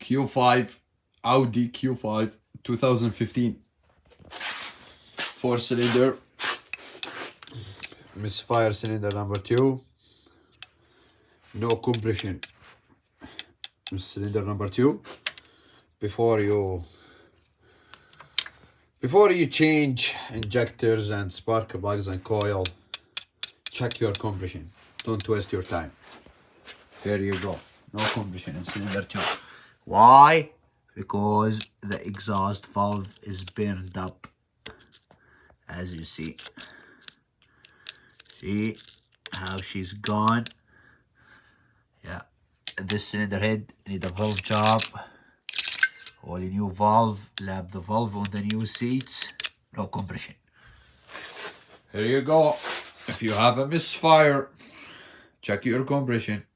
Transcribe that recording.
Q5, Audi Q5 2015. 4-cylinder. Misfire cylinder number 2. No compression. Cylinder number 2. Before you change injectors and spark plugs and coil, check your compression. Don't waste your time. There you go. No compression in cylinder 2. Why? Because the exhaust valve is burned up, as you see. See how she's gone? Yeah. This cylinder head need a valve job. All a new valve, lap the valve on the new seats. No compression. Here you go. If you have a misfire, check your compression.